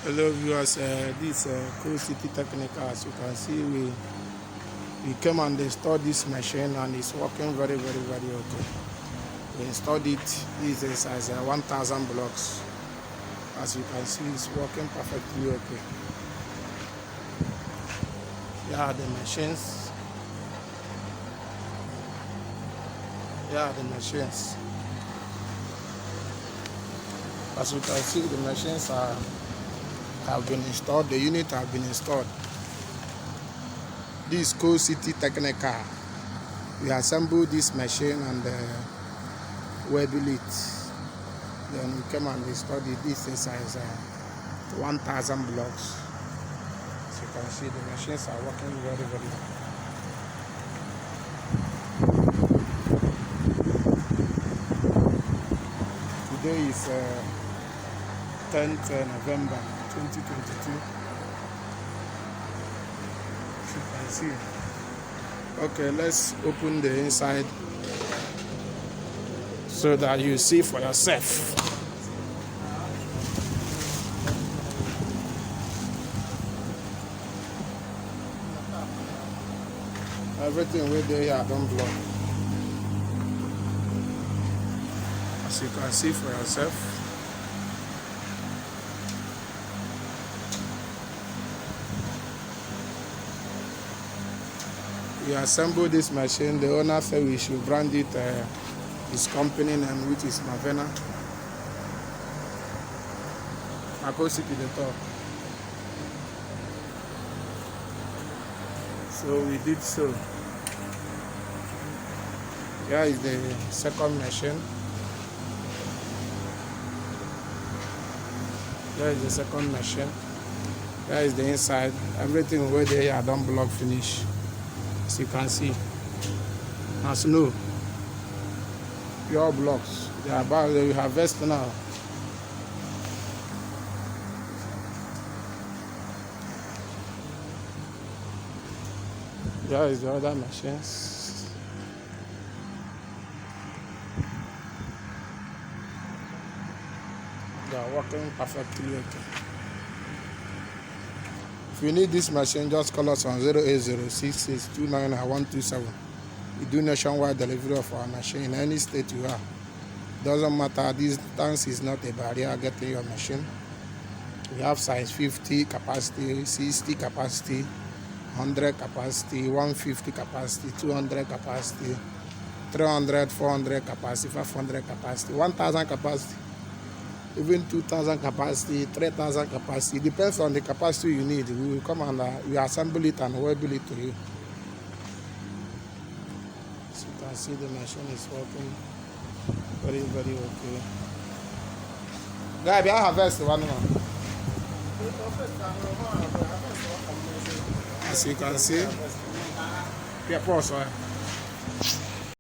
Hello viewers, this Cool City Technical. As you can see, we came and installed this machine and it's working very okay. We installed it. This is as 1000 blocks. As you can see, it's working perfectly okay. Here are the machines. Here are the machines. As you can see, the machines have been installed. The unit have been installed. This is Cool City Technical. We assembled this machine and we built it. Then we came and installed it. This is as 1000 blocks. As you can see, the machines are working very well. Today is 10th November 2022. As you can see. Okay, let's open the inside so that you see for yourself. Everything with there here don't block. As you can see for yourself. We assembled this machine. The owner said we should brand it his company name, which is Mavena. Cool City the top. So we did so. Here is the second machine. Here is the second machine. Here is the inside. Everything where they are done block finish. As you can see, as no pure blocks. They are about to harvest now. There is the other machines. They are working perfectly okay. If you need this machine, just call us on 08066299127. We do nationwide delivery of our machine in any state you are. Doesn't matter, distance is not a barrier getting your machine. We have size 50 capacity, 60 capacity, 100 capacity, 150 capacity, 200 capacity, 300, 400 capacity, 500 capacity, 1000 capacity. Even 2000 capacity, 3000 capacity. It depends on the capacity you need. We will come and we assemble it and we'll build it to you. As you can see, the machine is working very okay. Guy, I harvest one more. As you can see, pause.